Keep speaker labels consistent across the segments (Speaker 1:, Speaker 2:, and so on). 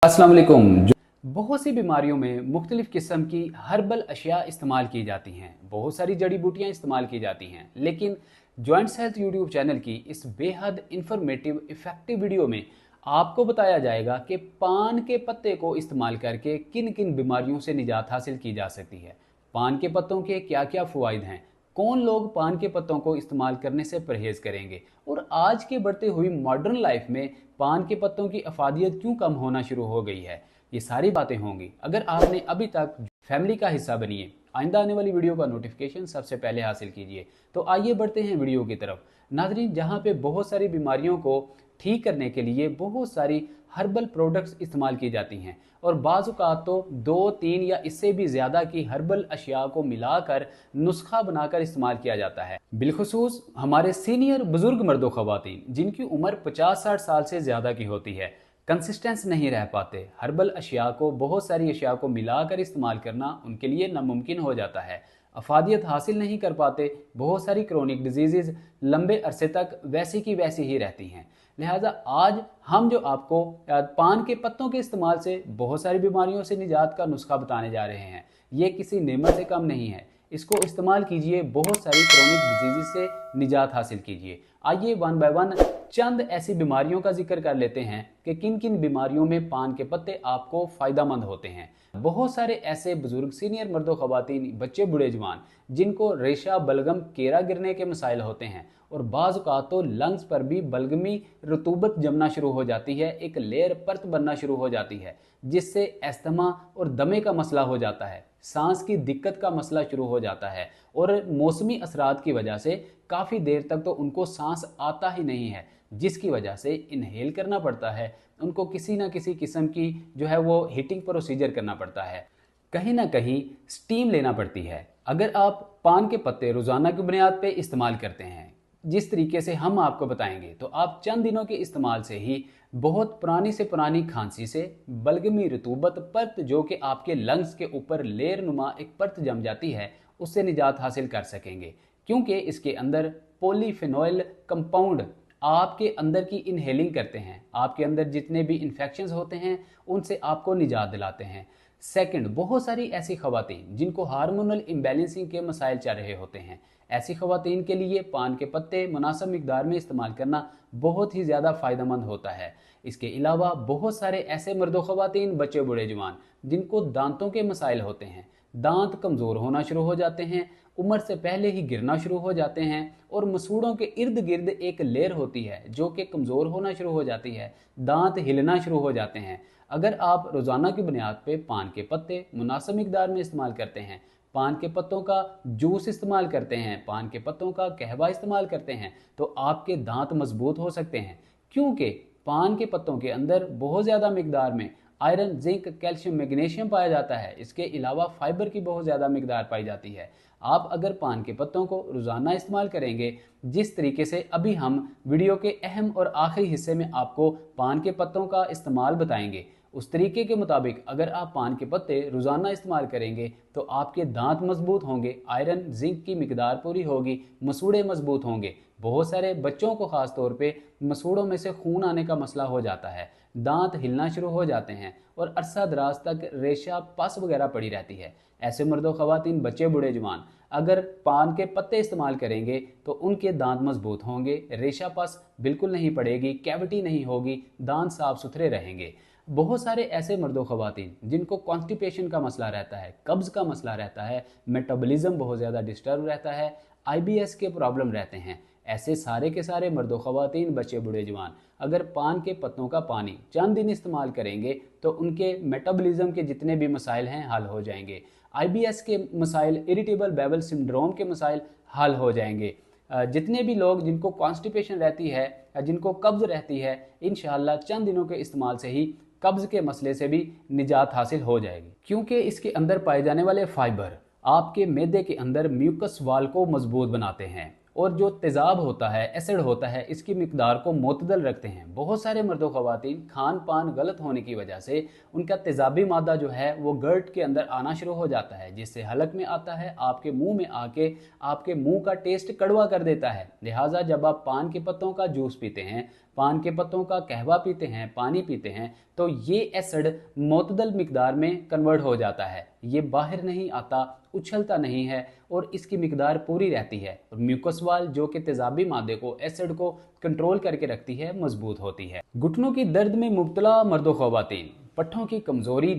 Speaker 1: अस्सलाम वालेकुम। बहुत सी बीमारियों में मुख्तलिफ़ किस्म की हर्बल अशिया इस्तेमाल की जाती हैं, बहुत सारी जड़ी बूटियाँ इस्तेमाल की जाती हैं, लेकिन जॉइंट्स हेल्थ यूट्यूब चैनल की इस बेहद इंफॉर्मेटिव इफ़ेक्टिव वीडियो में आपको बताया जाएगा कि पान के पत्ते को इस्तेमाल करके किन किन बीमारियों से निजात हासिल की जा सकती है। पान के पत्तों के क्या क्या फ़वाइद हैं, कौन लोग पान के पत्तों को इस्तेमाल करने से परहेज़ करेंगे और आज के बढ़ते हुई मॉडर्न लाइफ में पान के पत्तों की अफादियत क्यों कम होना शुरू हो गई है। ये सारी बातें होंगी अगर आपने अभी तक फैमिली का हिस्सा बनिए। आइंदा आने वाली वीडियो का नोटिफिकेशन सबसे पहले हासिल कीजिए। तो आइए बढ़ते हैं वीडियो की तरफ। नाजरीन, जहाँ पे बहुत सारी बीमारियों को ठीक करने के लिए बहुत सारी हर्बल प्रोडक्ट्स इस्तेमाल की जाती हैं और बाज़ औक़ात तो 2-3 या इससे भी ज़्यादा की हर्बल अशिया को मिलाकर नुस्खा बनाकर इस्तेमाल किया जाता है। बिलखुसूस हमारे सीनियर बुजुर्ग मर्दों ख़वातीन जिनकी उम्र 50-60 साल से ज़्यादा की होती है, कंसिस्टेंस नहीं रह पाते। हर्बल अशिया को बहुत सारी अशिया को मिलाकर इस्तेमाल करना उनके लिए नामुमकिन हो जाता है, अफादियत हासिल नहीं कर पाते। बहुत सारी क्रोनिक डिजीज़ लंबे अरसे तक वैसी की वैसी ही रहती हैं। लिहाजा आज हम जो आपको पान के पत्तों के इस्तेमाल से बहुत सारी बीमारियों से निजात का नुस्खा बताने जा रहे हैं। ये किसी नेमत से कम नहीं है। इसको इस्तेमाल कीजिए, बहुत सारी क्रोनिक डिजीज़ से निजात हासिल कीजिए। आइए वन बाय वन चंद ऐसी बीमारियों का जिक्र कर लेते हैं कि किन किन बीमारियों में पान के पत्ते आपको फ़ायदेमंद होते हैं। बहुत सारे ऐसे बुजुर्ग सीनियर मर्दों ख़वातीन, बच्चे बूढ़े जवान जिनको रेशा बलगम केरा गिरने के मसाइल होते हैं और बाज़ औक़ात तो लंग्स पर भी बलगमी रतूबत जमना शुरू हो जाती है, एक लेयर परत बनना शुरू हो जाती है जिससे अस्थमा और दमे का मसला हो जाता है, सांस की दिक्कत का मसला शुरू हो जाता है और मौसमी असरात की वजह से काफ़ी देर तक तो उनको सांस आता ही नहीं है, जिसकी वजह से इनहेल करना पड़ता है। उनको किसी ना किसी किस्म की जो है वो हीटिंग प्रोसीजर करना पड़ता है, कहीं ना कहीं स्टीम लेना पड़ती है। अगर आप पान के पत्ते रोज़ाना की बुनियाद पे इस्तेमाल करते हैं जिस तरीके से हम आपको बताएंगे, तो आप चंद दिनों के इस्तेमाल से ही बहुत पुरानी से पुरानी खांसी से बलगमी रतूबत परत जो कि आपके लंग्स के ऊपर लेयर नुमा एक परत जम जाती है, उससे निजात हासिल कर सकेंगे। क्योंकि इसके अंदर पॉलीफेनॉल कंपाउंड आपके अंदर की इनहेलिंग करते हैं, आपके अंदर जितने भी इन्फेक्शंस होते हैं उनसे आपको निजात दिलाते हैं। सेकंड, बहुत सारी ऐसी खवातीन जिनको हार्मोनल इम्बैलेंसिंग के मसाइल चल रहे होते हैं, ऐसी खवातीन के लिए पान के पत्ते मुनासिब मिकदार में इस्तेमाल करना बहुत ही ज़्यादा फ़ायदेमंद होता है। इसके अलावा बहुत सारे ऐसे मर्दो खवातीन, बच्चे बूढ़े जवान जिनको दांतों के मसाइल होते हैं, दांत कमज़ोर होना शुरू हो जाते हैं, उम्र से पहले ही गिरना शुरू हो जाते हैं और मसूड़ों के इर्द गिर्द एक लेयर होती है जो कि कमज़ोर होना शुरू हो जाती है, दांत हिलना शुरू हो जाते हैं। अगर आप रोज़ाना की बुनियाद पे पान के पत्ते मुनासिब मिकदार में इस्तेमाल करते हैं, पान के पत्तों का जूस इस्तेमाल करते हैं, पान के पत्तों का कहवा इस्तेमाल करते हैं, तो आपके दांत मजबूत हो सकते हैं। क्योंकि पान के पत्तों के अंदर बहुत ज़्यादा मिकदार में आयरन, जिंक, कैल्शियम, मैग्नीशियम पाया जाता है। इसके अलावा फाइबर की बहुत ज़्यादा मिकदार पाई जाती है। आप अगर पान के पत्तों को रोज़ाना इस्तेमाल करेंगे, जिस तरीके से अभी हम वीडियो के अहम और आखिरी हिस्से में आपको पान के पत्तों का इस्तेमाल बताएंगे, उस तरीके के मुताबिक अगर आप पान के पत्ते रोज़ाना इस्तेमाल करेंगे तो आपके दांत मजबूत होंगे, आयरन जिंक की मिकदार पूरी होगी, मसूड़े मजबूत होंगे। बहुत सारे बच्चों को ख़ास तौर पे मसूड़ों में से खून आने का मसला हो जाता है, दांत हिलना शुरू हो जाते हैं और अरसा दराज तक रेशा पस वगैरह पड़ी रहती है। ऐसे मर्दों ख़वातीन, बच्चे बूढ़े जवान अगर पान के पत्ते इस्तेमाल करेंगे तो उनके दांत मजबूत होंगे, रेशा पस बिल्कुल नहीं पड़ेगी, कैविटी नहीं होगी, दांत साफ सुथरे रहेंगे। बहुत सारे ऐसे मर्दों ख़वातीन जिनको कॉन्स्टिपेशन का मसला रहता है, कब्ज़ का मसला रहता है, मेटाबॉलिज्म बहुत ज़्यादा डिस्टर्ब रहता है, आईबीएस के प्रॉब्लम रहते हैं, ऐसे सारे के सारे मर्दों ख़वातीन, बच्चे बूढ़े जवान अगर पान के पत्तों का पानी चंद दिन इस्तेमाल करेंगे तो उनके मेटाबॉलिज्म के जितने भी मसाइल हैं हल हो जाएंगे। आईबीएस के मसाइल, इरिटेबल बाउल सिंड्रोम के मसाइल हल हो जाएंगे। जितने भी लोग जिनको कॉन्स्टिपेशन रहती है, जिनको कब्ज़ रहती है, इंशाअल्लाह चंद दिनों के इस्तेमाल से ही कब्ज़ के मसले से भी निजात हासिल हो जाएगी। क्योंकि इसके अंदर पाए जाने वाले फाइबर आपके मैदे के अंदर म्यूकस वाल को मजबूत बनाते हैं और जो तेज़ाब होता है, एसिड होता है, इसकी मिकदार को मुतदल रखते हैं। बहुत सारे मर्दों ख़वातीन खान पान गलत होने की वजह से उनका तेज़ाबी मादा जो है वो गर्ट के अंदर आना शुरू हो जाता है, जिससे हलक में आता है, आपके मुंह में आके आपके मुंह का टेस्ट कड़वा कर देता है। लिहाजा जब आप पान के पत्तों का जूस पीते हैं, पान के पत्तों का कहवा पीते हैं, पानी पीते हैं, तो ये एसिड मोतदल मिकदार में कन्वर्ट हो जाता है। ये बाहर नहीं आता, उछलता नहीं है और इसकी मिकदार पूरी रहती है। और म्यूकस वाल जो कि तेजाबी मादे को, एसिड को कंट्रोल करके रखती है, मजबूत होती है। घुटनों की दर्द में मुब्तला मर्दो ख़वातीन, पट्ठों की कमज़ोरी,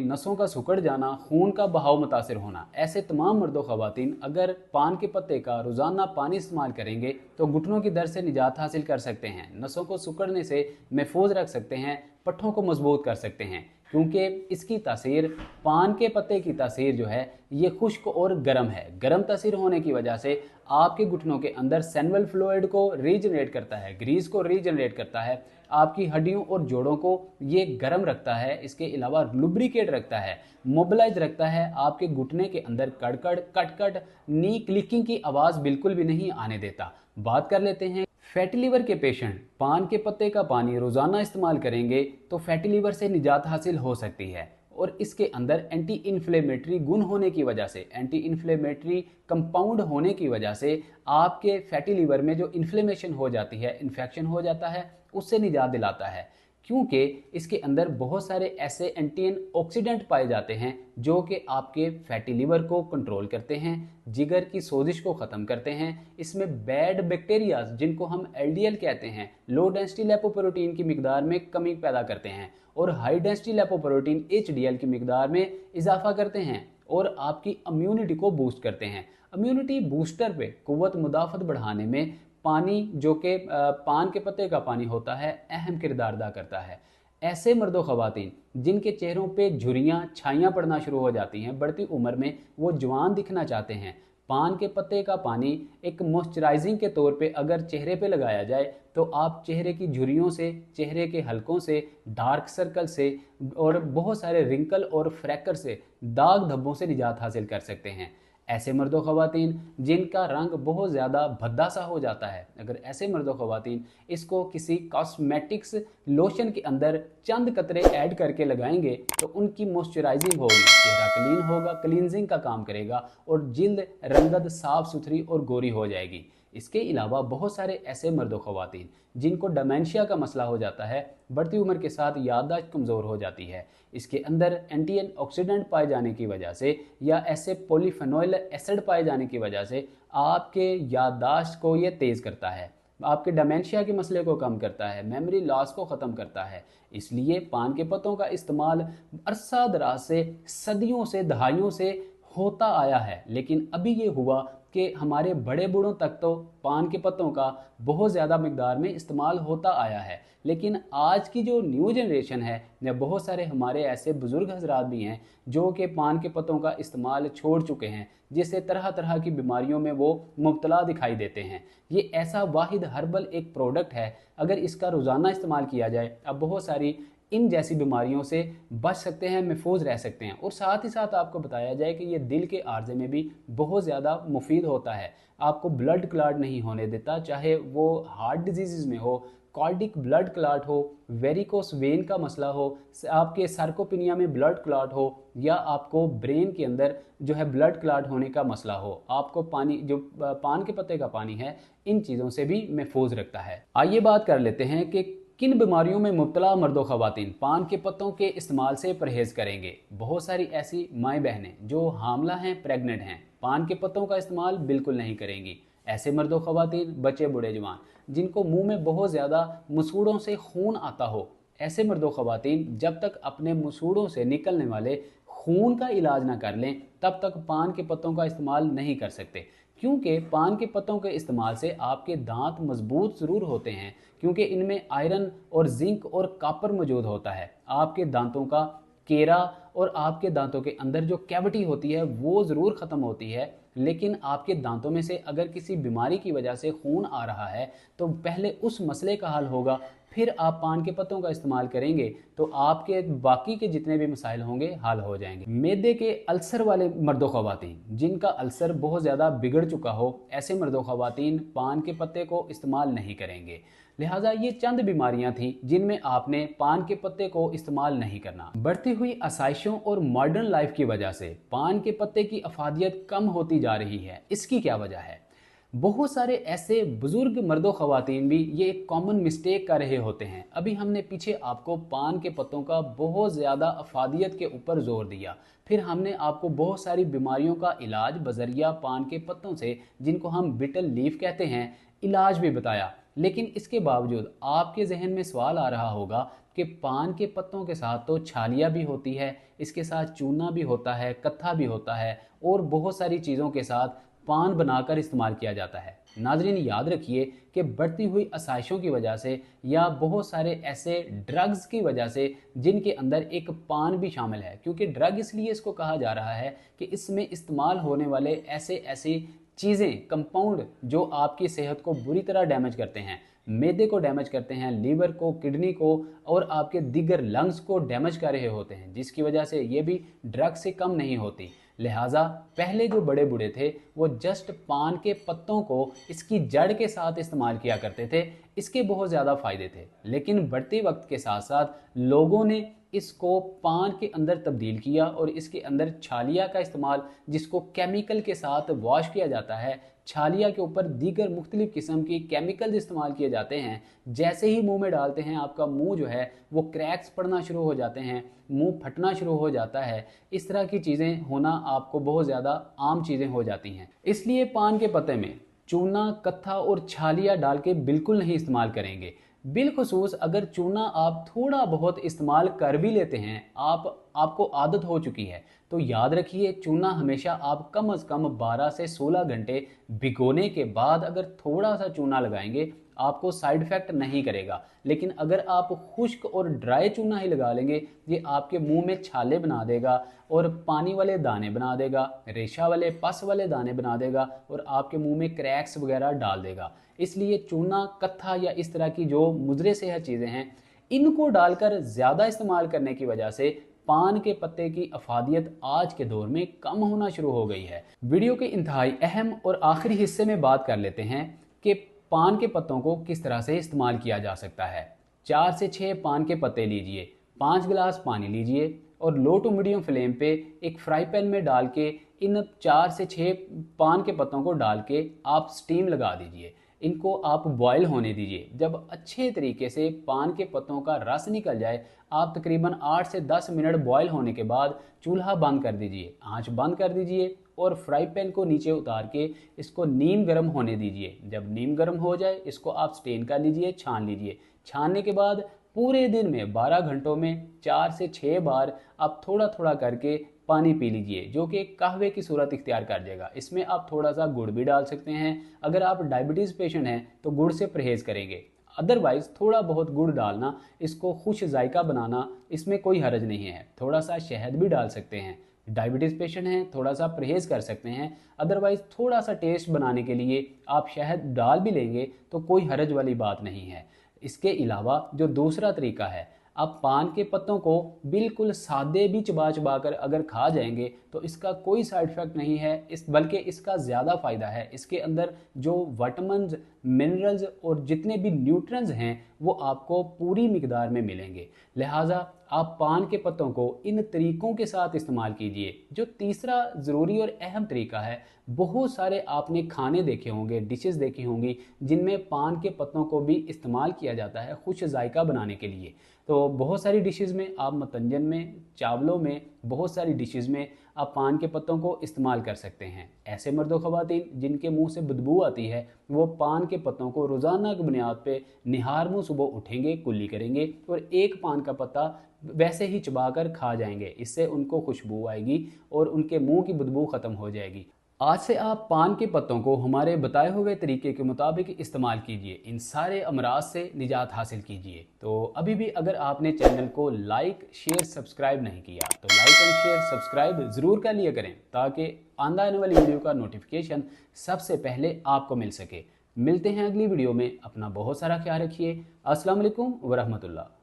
Speaker 1: नसों का सिकुड़ जाना, खून का बहाव मुतासिर होना, ऐसे तमाम मर्दो ख़वातीन अगर पान के पत्ते का रोज़ाना पानी इस्तेमाल करेंगे तो घुटनों की दर्द से निजात हासिल कर सकते हैं, नसों को सिकुड़ने से महफूज रख सकते हैं, पट्ठों को मजबूत कर सकते हैं। क्योंकि इसकी तासीर, पान के पत्ते की तासीर जो है ये खुश्क और गर्म है। गर्म तासीर होने की वजह से आपके घुटनों के अंदर सैनवल फ्लूइड को रीजनरेट करता है, ग्रीस को रीजनरेट करता है, आपकी हड्डियों और जोड़ों को ये गर्म रखता है। इसके अलावा लुब्रिकेट रखता है, मोबिलाइज रखता है, आपके घुटने के अंदर कड़कड़, कटकट, नी क्लिकिंग की आवाज़ बिल्कुल भी नहीं आने देता। बात कर लेते हैं फैटी लीवर के पेशेंट। पान के पत्ते का पानी रोज़ाना इस्तेमाल करेंगे तो फैटी लीवर से निजात हासिल हो सकती है। और इसके अंदर एंटी इन्फ्लेमेटरी गुण होने की वजह से, एंटी इन्फ्लेमेटरी कंपाउंड होने की वजह से आपके फैटी लीवर में जो इन्फ्लेमेशन हो जाती है, इन्फेक्शन हो जाता है, उससे निजात दिलाता है। क्योंकि इसके अंदर बहुत सारे ऐसे एंटी ऑक्सीडेंट पाए जाते हैं जो कि आपके फैटी लीवर को कंट्रोल करते हैं, जिगर की सोजिश को ख़त्म करते हैं। इसमें बैड बैक्टीरिया जिनको हम एलडीएल कहते हैं, लो डेंसिटी लिपोप्रोटीन की मिकदार में कमी पैदा करते हैं और हाई डेंसिटी लिपोप्रोटीन एचडीएल की मिकदार में इजाफा करते हैं और आपकी इम्यूनिटी को बूस्ट करते हैं। इम्यूनिटी बूस्टर पे कुव्वत मुदाफ़त बढ़ाने में पानी जो कि पान के पत्ते का पानी होता है अहम किरदार अदा करता है। ऐसे मर्दो ख़वातीन जिनके चेहरों पे झुर्रियाँ, छाइयाँ पड़ना शुरू हो जाती हैं, बढ़ती उम्र में वो जवान दिखना चाहते हैं, पान के पत्ते का पानी एक मॉइस्चराइजिंग के तौर पे अगर चेहरे पे लगाया जाए तो आप चेहरे की झुर्रियों से, चेहरे के हलकों से, डार्क सर्कल से और बहुत सारे रिंकल और फ्रैकर से, दाग धब्बों से निजात हासिल कर सकते हैं। ऐसे मर्दो ख़वातीन जिनका रंग बहुत ज़्यादा भद्दा सा हो जाता है, अगर ऐसे मर्दो ख़वातीन इसको किसी कॉस्मेटिक्स लोशन के अंदर चंद कतरे ऐड करके लगाएंगे तो उनकी मॉइस्चराइजिंग होगी, चेहरा क्लीन होगा, क्लींजिंग का काम करेगा और जिल्द रंगत साफ़ सुथरी और गोरी हो जाएगी। इसके अलावा बहुत सारे ऐसे मर्दो ख़वातीन जिनको डिमेंशिया का मसला हो जाता है, बढ़ती उम्र के साथ याददाश्त कमज़ोर हो जाती है, इसके अंदर एंटी ऑक्सीडेंट पाए जाने की वजह से या ऐसे पॉलीफेनोइल एसिड पाए जाने की वजह से आपके याददाश्त को ये तेज़ करता है, आपके डिमेंशिया के मसले को कम करता है, मेमोरी लॉस को ख़त्म करता है। इसलिए पान के पत्तों का इस्तेमाल अरसा दराज से, सदियों से, दहाइयों से होता आया है, लेकिन अभी ये हुआ कि हमारे बड़े बूढ़ों तक तो पान के पत्तों का बहुत ज़्यादा मिकदार में इस्तेमाल होता आया है। लेकिन आज की जो न्यू जनरेशन है, या बहुत सारे हमारे ऐसे बुज़ुर्ग हजरात भी हैं जो कि पान के पत्तों का इस्तेमाल छोड़ चुके हैं, जिससे तरह तरह की बीमारियों में वो मुब्तला दिखाई देते हैं। ये ऐसा वाहिद हर्बल एक प्रोडक्ट है, अगर इसका रोज़ाना इस्तेमाल किया जाए अब बहुत सारी इन जैसी बीमारियों से बच सकते हैं, महफूज रह सकते हैं। और साथ ही साथ आपको बताया जाए कि ये दिल के आर्जे में भी बहुत ज़्यादा मुफीद होता है, आपको ब्लड क्लॉट नहीं होने देता, चाहे वो हार्ट डिजीज़ में हो, कार्डिक ब्लड क्लॉट हो, वेरिकोस वेन का मसला हो, आपके सार्कोपिनिया में ब्लड क्लॉट हो, या आपको ब्रेन के अंदर जो है ब्लड क्लॉट होने का मसला हो, आपको पानी जो पान के पत्ते का पानी है इन चीज़ों से भी महफूज रखता है। आइए बात कर लेते हैं कि किन बीमारियों में मुब्तला मर्दो ख़वातीन पान के पत्तों के इस्तेमाल से परहेज़ करेंगे। बहुत सारी ऐसी माएँ बहनें जो हामला हैं, प्रेग्नेंट हैं, पान के पत्तों का इस्तेमाल बिल्कुल नहीं करेंगी। ऐसे मर्दो ख़वातीन, बच्चे बूढ़े जवान जिनको मुंह में बहुत ज़्यादा मसूड़ों से खून आता हो, ऐसे मर्दो ख़वातीन जब तक अपने मसूड़ों से निकलने वाले खून का इलाज ना कर लें तब तक पान के पत्तों का इस्तेमाल नहीं कर सकते। क्योंकि पान के पत्तों के इस्तेमाल से आपके दांत मजबूत ज़रूर होते हैं, क्योंकि इनमें आयरन और जिंक और कॉपर मौजूद होता है। आपके दांतों का केरा और आपके दांतों के अंदर जो कैविटी होती है वो ज़रूर ख़त्म होती है, लेकिन आपके दांतों में से अगर किसी बीमारी की वजह से खून आ रहा है तो पहले उस मसले का हल होगा, फिर आप पान के पत्तों का इस्तेमाल करेंगे तो आपके बाकी के जितने भी मसाइल होंगे हल हो जाएंगे। मैदे के अल्सर वाले मर्दो ख़वातीन जिनका अल्सर बहुत ज़्यादा बिगड़ चुका हो, ऐसे मर्दो ख़वातीन पान के पत्ते को इस्तेमाल नहीं करेंगे। लिहाजा ये चंद बीमारियां थी जिनमें आपने पान के पत्ते को इस्तेमाल नहीं करना। बढ़ती हुई आसाइशों और मॉडर्न लाइफ की वजह से पान के पत्ते की अफादियत कम होती जा रही है। इसकी क्या वजह है? बहुत सारे ऐसे बुजुर्ग मर्दों ख़वातीन भी ये एक कॉमन मिस्टेक कर रहे होते हैं। अभी हमने पीछे आपको पान के पत्तों का बहुत ज़्यादा अफादियत के ऊपर जोर दिया, फिर हमने आपको बहुत सारी बीमारियों का इलाज बजरिया पान के पत्तों से, जिनको हम बिटल लीफ कहते हैं, इलाज भी बताया। लेकिन इसके बावजूद आपके जहन में सवाल आ रहा होगा कि पान के पत्तों के साथ तो छालिया भी होती है, इसके साथ चूना भी होता है, कत्था भी होता है और बहुत सारी चीज़ों के साथ पान बनाकर इस्तेमाल किया जाता है। नाजरीन याद रखिए कि बढ़ती हुई आसाइशों की वजह से या बहुत सारे ऐसे ड्रग्स की वजह से जिनके अंदर एक पान भी शामिल है, क्योंकि ड्रग इसलिए इसको कहा जा रहा है कि इसमें इस्तेमाल होने वाले ऐसी चीज़ें, कंपाउंड जो आपकी सेहत को बुरी तरह डैमेज करते हैं, मैदे को डैमेज करते हैं, लीवर को, किडनी को और आपके दीगर लंग्स को डैमेज कर रहे होते हैं, जिसकी वजह से ये भी ड्रग से कम नहीं होती। लिहाजा पहले जो बड़े बूढ़े थे वो जस्ट पान के पत्तों को इसकी जड़ के साथ इस्तेमाल किया करते थे, इसके बहुत ज़्यादा फ़ायदे थे। लेकिन बढ़ते वक्त के साथ साथ लोगों ने इसको पान के अंदर तब्दील किया और इसके अंदर छालिया का इस्तेमाल, जिसको केमिकल के साथ वॉश किया जाता है, छालिया के ऊपर दीगर मुख्तलिफ किस्म की केमिकल्स इस्तेमाल किए जाते हैं। जैसे ही मुंह में डालते हैं आपका मुंह जो है वो क्रैक्स पड़ना शुरू हो जाते हैं, मुंह फटना शुरू हो जाता है। इस तरह की चीज़ें होना आपको बहुत ज़्यादा आम चीज़ें हो जाती हैं। इसलिए पान के पत्ते में चूना, कत्था और छालिया डाल के बिल्कुल नहीं इस्तेमाल करेंगे। बिलखसूस अगर चूना आप थोड़ा बहुत इस्तेमाल कर भी लेते हैं, आपको आदत हो चुकी है, तो याद रखिए चूना हमेशा आप कम से कम 12 से 16 घंटे भिगोने के बाद अगर थोड़ा सा चूना लगाएंगे आपको साइड इफेक्ट नहीं करेगा। लेकिन अगर आप खुश्क और ड्राई चूना ही लगा लेंगे, ये आपके मुंह में छाले बना देगा और पानी वाले दाने बना देगा, रेशा वाले, पस वाले दाने बना देगा और आपके मुंह में क्रैक्स वगैरह डाल देगा। इसलिए चूना, कत्था या इस तरह की जो मुजरे सेहत चीज़ें हैं, इनको डालकर ज़्यादा इस्तेमाल करने की वजह से पान के पत्ते की अफादियत आज के दौर में कम होना शुरू हो गई है। वीडियो के इंतहाई अहम और आखिरी हिस्से में बात कर लेते हैं कि पान के पत्तों को किस तरह से इस्तेमाल किया जा सकता है। 4 से 6 पान के पत्ते लीजिए, 5 गिलास पानी लीजिए और लो टू मीडियम फ्लेम पे एक फ्राई पैन में डाल के इन 4 से 6 पान के पत्तों को डाल के आप स्टीम लगा दीजिए। इनको आप बॉयल होने दीजिए। जब अच्छे तरीके से पान के पत्तों का रस निकल जाए, आप तकरीबन 8 से 10 मिनट बॉयल होने के बाद चूल्हा बंद कर दीजिए, आंच बंद कर दीजिए और फ्राई पैन को नीचे उतार के इसको नीम गर्म होने दीजिए। जब नीम गर्म हो जाए इसको आप स्टेन कर लीजिए, छान लीजिए। छानने के बाद पूरे दिन में 12 घंटों में 4 से 6 बार आप थोड़ा थोड़ा करके पानी पी लीजिए, जो कि कहवे की सूरत इख्तियार कर देगा। इसमें आप थोड़ा सा गुड़ भी डाल सकते हैं। अगर आप डायबिटीज़ पेशेंट हैं तो गुड़ से परहेज़ करेंगे, अदरवाइज़ थोड़ा बहुत गुड़ डालना, इसको खुश जायका बनाना, इसमें कोई हर्ज नहीं है। थोड़ा सा शहद भी डाल सकते हैं। डायबिटीज़ पेशेंट हैं, थोड़ा सा परहेज़ कर सकते हैं, अदरवाइज़ थोड़ा सा टेस्ट बनाने के लिए आप शहद डाल भी लेंगे तो कोई हर्ज वाली बात नहीं है। इसके अलावा जो दूसरा तरीका है, आप पान के पत्तों को बिल्कुल सादे भी चबा चबा कर अगर खा जाएंगे तो इसका कोई साइड इफ़ेक्ट नहीं है, बल्कि इसका ज़्यादा फ़ायदा है। इसके अंदर जो विटामिन्स, मिनरल्स और जितने भी न्यूट्रिएंट्स हैं वो आपको पूरी मिकदार में मिलेंगे। लिहाजा आप पान के पत्तों को इन तरीक़ों के साथ इस्तेमाल कीजिए। जो तीसरा ज़रूरी और अहम तरीका है, बहुत सारे आपने खाने देखे होंगे, डिशेस देखी होंगी जिनमें पान के पत्तों को भी इस्तेमाल किया जाता है खुश जायका बनाने के लिए। तो बहुत सारी डिशेस में, आप मतंजन में, चावलों में, बहुत सारी डिशेस में आप पान के पत्तों को इस्तेमाल कर सकते हैं। ऐसे मर्द व ख़वातीन जिनके मुंह से बदबू आती है वो पान के पत्तों को रोज़ाना की बुनियाद पे निहार मुँह सुबह उठेंगे, कुल्ली करेंगे और एक पान का पत्ता वैसे ही चबाकर खा जाएंगे। इससे उनको खुशबू आएगी और उनके मुंह की बदबू ख़त्म हो जाएगी। आज से आप पान के पत्तों को हमारे बताए हुए तरीके के मुताबिक इस्तेमाल कीजिए, इन सारे अमराज से निजात हासिल कीजिए। तो अभी भी अगर आपने चैनल को लाइक, शेयर, सब्सक्राइब नहीं किया तो लाइक एंड शेयर, सब्सक्राइब ज़रूर कर लिया करें ताकि आने वाली वीडियो का नोटिफिकेशन सबसे पहले आपको मिल सके। मिलते हैं अगली वीडियो में। अपना बहुत सारा ख्याल रखिए। अस्सलाम वालेकुम व रहमतुल्लाह।